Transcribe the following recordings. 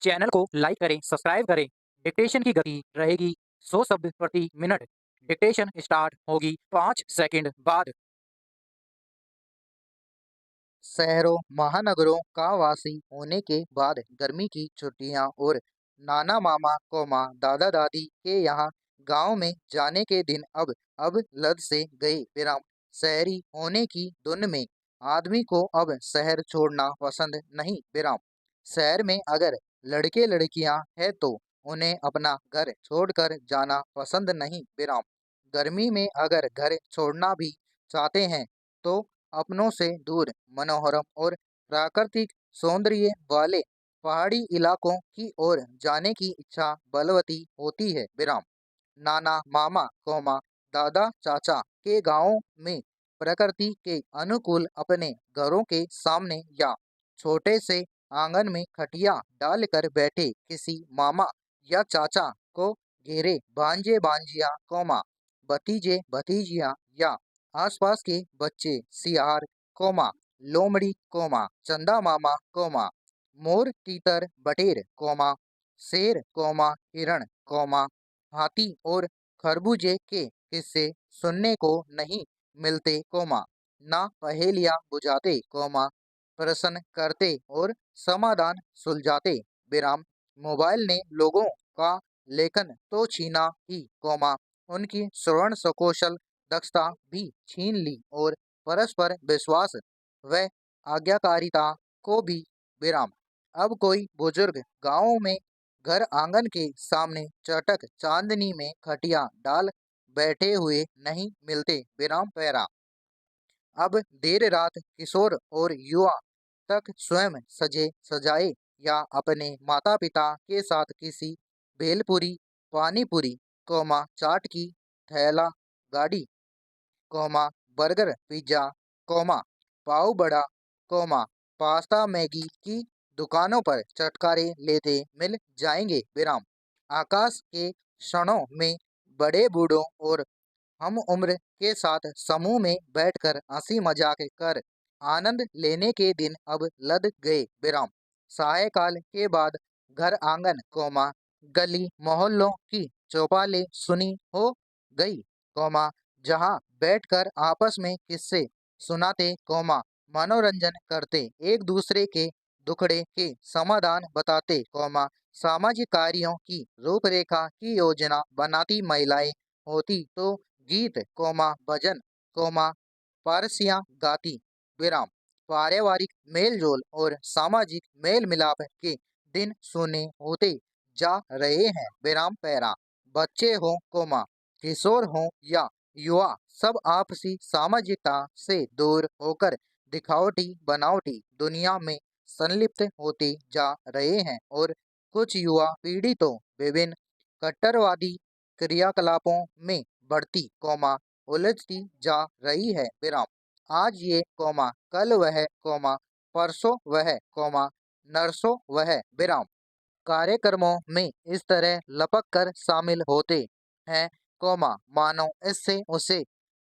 Channel को like करें, subscribe करें। डिक्टेशन की गति रहेगी 100 शब्द प्रति मिनट। डिक्टेशन स्टार्ट होगी 5 सेकंड बाद। शहरों महानगरों का वासी होने के बाद गर्मी की छुट्टियां और नाना मामा कोमा दादा दादी के यहाँ गांव में जाने के दिन अब लद से गए विराम। शहरी होने की धुन में आदमी को अब शहर छोड़ना पसंद नहीं विराम। शहर में अगर लड़के लड़कियां हैं तो उन्हें अपना घर छोड़कर जाना पसंद नहीं विराम। गर्मी में अगर घर छोड़ना भी चाहते हैं तो अपनों से दूर मनोहरम और प्राकृतिक सौंदर्य वाले पहाड़ी इलाकों की ओर जाने की इच्छा बलवती होती है विराम। नाना मामा कोमा दादा चाचा के गांवों में प्रकृति के अनुकूल अपने घरों के सामने या छोटे से आंगन में खटिया डालकर बैठे किसी मामा या चाचा को घेरे भांजे भांजिया कोमा भतीजे भतीजिया या आसपास के बच्चे सियार कोमा लोमड़ी कोमा चंदा मामा कोमा मोर तीतर बटेर कोमा शेर कोमा हिरण कोमा हाथी और खरबूजे के किस्से सुनने को नहीं मिलते कोमा ना पहेलियां बुझाते कोमा प्रश्न करते और समाधान सुलझाते विराम। मोबाइल ने लोगों का लेखन तो छीना ही कोमा उनकी श्रवण कौशल दक्षता भी छीन ली और परस्पर विश्वास व आज्ञाकारिता को भी विराम। अब कोई बुजुर्ग गांवों में घर आंगन के सामने चटक चांदनी में खटिया डाल बैठे हुए नहीं मिलते विराम पैरा। अब देर रात किशोर और युवा तक स्वयं सजे सजाए या अपने माता पिता के साथ किसी भेलपुरी पानीपुरी कोमा चाट की थैला गाड़ी कोमा बर्गर पिज्जा कोमा पाव बड़ा कोमा पास्ता मैगी की दुकानों पर चटकारे लेते मिल जाएंगे विराम। आकाश के क्षणों में बड़े बूढ़ों और हम उम्र के साथ समूह में बैठकर हंसी मजाक कर आनंद लेने के दिन अब लद गए विराम। सायकाल के बाद घर आंगन कोमा गली मोहल्लों की चौपालें सुनी हो गई कोमा जहाँ बैठकर आपस में किस्से सुनाते कोमा मनोरंजन करते एक दूसरे के दुखड़े के समाधान बताते कोमा सामाजिक कार्यों की रूपरेखा की योजना बनाती महिलाएं होती तो गीत कोमा भजन कोमा पारसियां गाती विराम। पारिवारिक मेलजोल और सामाजिक मेल मिलाप के दिन सुने होते जा रहे हैं विराम पैरा। बच्चे हो कोमा किशोर हो या युवा सब आपसी सामाजिकता से दूर होकर दिखावटी बनावटी दुनिया में संलिप्त होते जा रहे हैं और कुछ युवा पीढ़ी तो विभिन्न कट्टरवादी क्रियाकलापों में बढ़ती कोमा उलझती जा रही है विराम। आज ये कोमा कल वह कोमा परसों वह कोमा नरसों वह विराम कार्यक्रमों में इस तरह लपक कर शामिल होते हैं कोमा मानो इससे उसे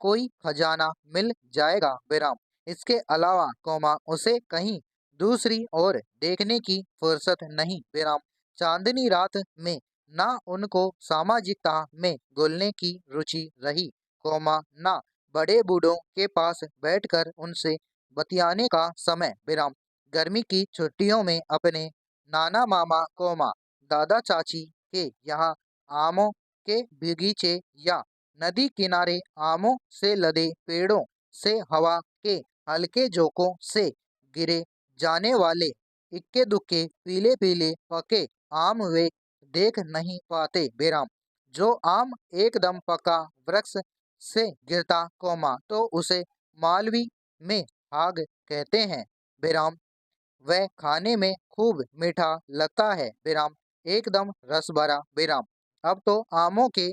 कोई खजाना मिल जाएगा विराम। इसके अलावा कोमा उसे कहीं दूसरी ओर देखने की फुर्सत नहीं विराम। चांदनी रात में ना उनको सामाजिकता में घुलने की रुचि रही कोमा ना बड़े बूढ़ों के पास बैठकर उनसे बतियाने का समय विराम। गर्मी की छुट्टियों में अपने नाना मामा कोमा दादा चाची के यहाँ आमों के बगीचे या नदी किनारे आमों से लदे पेड़ों से हवा के हल्के झोंकों से गिरे जाने वाले इक्के दुक्के पीले पीले पके आम वे देख नहीं पाते बेराम। जो आम एकदम पका वृक्ष से गिरता कोमा तो उसे मालवी में आग कहते हैं बेराम। वह खाने में खूब मीठा लगता है बेराम एकदम रस भरा बेराम। अब तो आमों के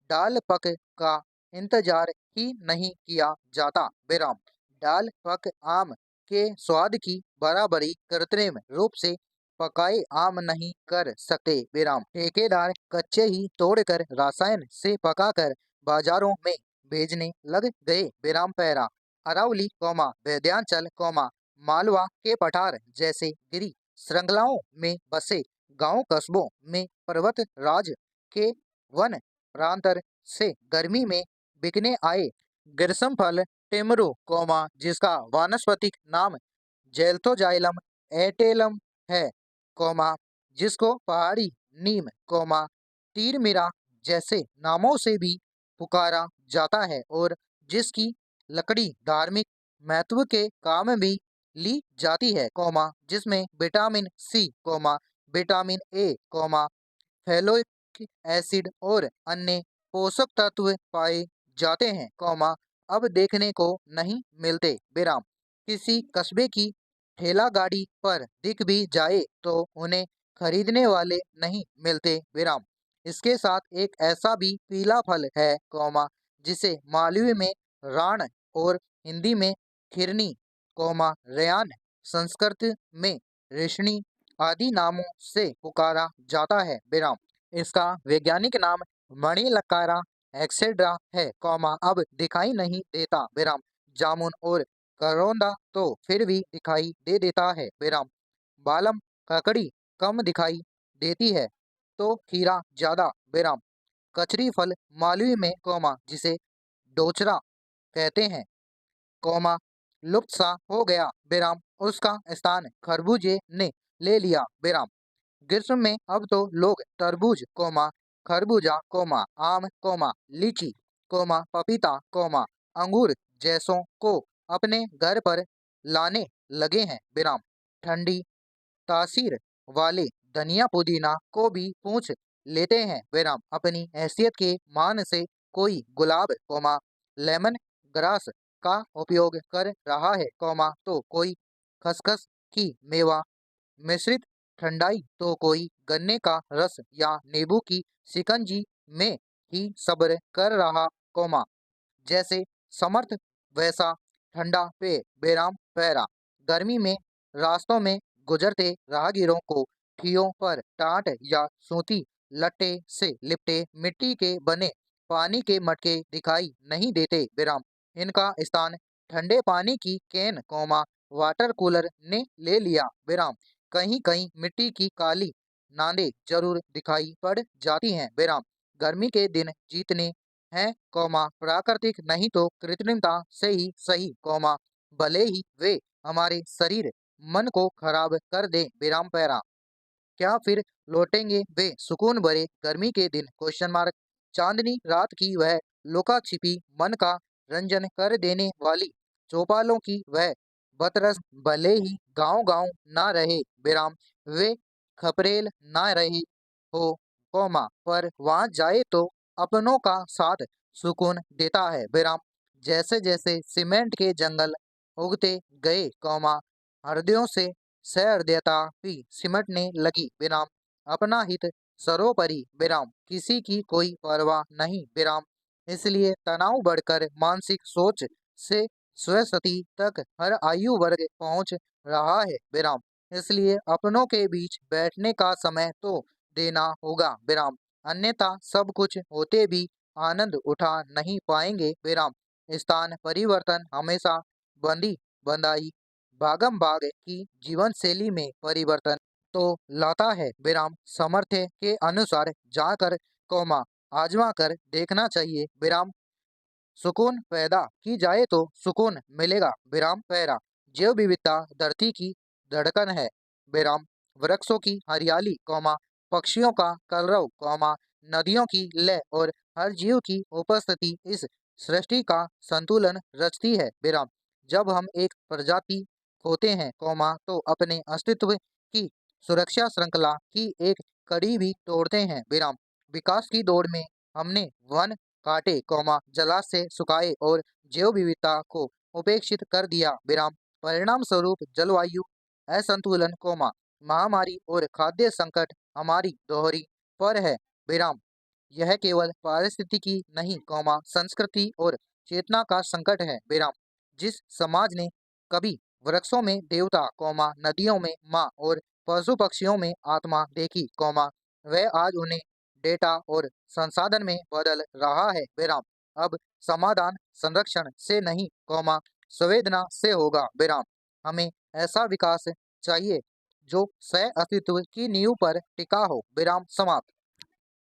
डाल पक का इंतजार ही नहीं किया जाता बेराम। डाल पक आम के स्वाद की बराबरी कृत्रिम रूप से पकाए आम नहीं कर सकते बेराम। ठेकेदार कच्चे ही तोड़कर रासायन से पकाकर बाजारों में भेजने लग गए बेराम पैरा। अरावली कोमा वैद्यांचल कोमा मालवा के पठार जैसे गिरी श्रृंखलाओं में बसे गांव कस्बों में पर्वत राज के वन प्रांतर से गर्मी में बिकने आए ग्रीष्म फल टेमरू जिसका वानस्पतिक नाम जेल्थोजाइलम एटेलम है, कौमा जिसको पहाड़ी नीम तीर मीरा जैसे नामों से भी पुकारा जाता है और जिसकी लकड़ी धार्मिक महत्व के काम भी ली जाती है, जिसमें vitamin C, vitamin A, folic acid और अन्य पोषक तत्व पाए जाते हैं, अब देखने को नहीं मिलते, विराम। किसी कस्बे की ठेला गाड़ी पर दिख भी जाए तो उन्हें खरीदने वाले नहीं मिलते, विराम। इसके साथ एक ऐसा भी पीला फल है, जिसे मालवी में राण और हिंदी में खिरनी, रेयान, संस्कृत में रेशनी आदि नामों से पुकारा जाता है, विराम। इसका वैज्ञानिक नाम मणिलकारा एक्सेड्रा है, अब दिखाई नहीं देता, विराम। जामुन और करौंदा तो फिर भी दिखाई दे देता है, विराम। बालम ककड़ी कम दिखाई देती है तो खीरा ज्यादा, विराम। कचरी फल मालवी में, जिसे डोचरा कहते हैं, लुप्त सा हो गया, विराम। उसका स्थान खरबूजे ने ले लिया, विराम। ग्रीष्म में अब तो लोग तरबूज, खरबूजा, आम, लीची, पपीता, अंगूर जैसों को अपने घर पर लाने लगे हैं, विराम। ठंडी तासीर वाले धनिया पुदीना को भी पूछ लेते हैं, विराम। अपनी हैसियत के मान से कोई गुलाब, लेमन ग्रास का उपयोग कर रहा है, तो कोई खसखस की मेवा मिश्रित ठंडाई, तो कोई गन्ने का रस या नींबू की शिकंजी में ही सब्र कर रहा, जैसे समर्थ वैसा ठंडा पे, बेराम पैरा। गर्मी में रास्तों में गुजरते राहगीरों को ठियों पर टाट या सूती लट्टे से लिपटे मिट्टी के बने पानी के मटके दिखाई नहीं देते, विराम। इनका स्थान ठंडे पानी की कैन, वाटर कूलर ने ले लिया, विराम। कहीं कहीं मिट्टी की काली नांदे जरूर दिखाई पड़ जाती हैं, विराम। गर्मी के दिन जीतने हैं, प्राकृतिक नहीं तो कृत्रिमता से ही सही, भले ही वे हमारे शरीर मन को खराब कर दे, विराम पैरा। क्या फिर लौटेंगे वे सुकून भरे गर्मी के दिन, चांदनी रात की वह लुका छिपी मन का रंजन कर देने वाली चौपालों की वह बतरस, भले ही गांव गांव ना रहे, विराम। वे खपरेल ना रहे हो, पर वहां जाए तो अपनों का साथ सुकून देता है, विराम। जैसे जैसे सीमेंट के जंगल उगते गए, हृदयों से सहृदयता भी सिमटने लगी, विराम। अपना हित सर्वोपरि, विराम। किसी की कोई परवाह नहीं, विराम। इसलिए तनाव बढ़कर मानसिक सोच से स्वस्थति तक हर आयु वर्ग पहुंच रहा है, विराम। इसलिए अपनों के बीच बैठने का समय तो देना होगा, विराम। अन्यथा सब कुछ होते भी आनंद उठा नहीं पाएंगे, विराम। स्थान परिवर्तन हमेशा बंदी बंदाई भागम भाग की जीवन शैली में परिवर्तन तो लाता है, विराम। सामर्थ्य के अनुसार जाकर, आजमा कर देखना चाहिए, विराम। सुकून पैदा की जाए तो सुकून मिलेगा, विराम पैरा। जैव विविधता धरती की धड़कन है, विराम। वृक्षों की हरियाली, पक्षियों का कलरव, नदियों की लय और हर जीव की उपस्थिति इस सृष्टि का संतुलन रचती है, विराम। जब हम एक प्रजाति खोते हैं, तो अपने अस्तित्व की सुरक्षा श्रृंखला की एक कड़ी भी तोड़ते हैं, विराम। विकास की दौड़ में हमने वन काटे, जलाशय सुखाए और जैव विविधता को उपेक्षित कर दिया, विराम। परिणाम स्वरूप जलवायु असंतुलन, महामारी और खाद्य संकट हमारी दोहरी पर है, विराम। यह केवल पारिस्थितिकी नहीं, संस्कृति और चेतना का संकट है, विराम। जिस समाज ने कभी वृक्षों में देवता, नदियों में माँ और पशु पक्षियों में आत्मा देखी, वह आज उन्हें डेटा और संसाधन में बदल रहा है, विराम। अब समाधान संरक्षण से नहीं, संवेदना से होगा, विराम। हमें ऐसा विकास चाहिए जो सह अस्तित्व की नींव पर टिका हो। विराम समाप्त।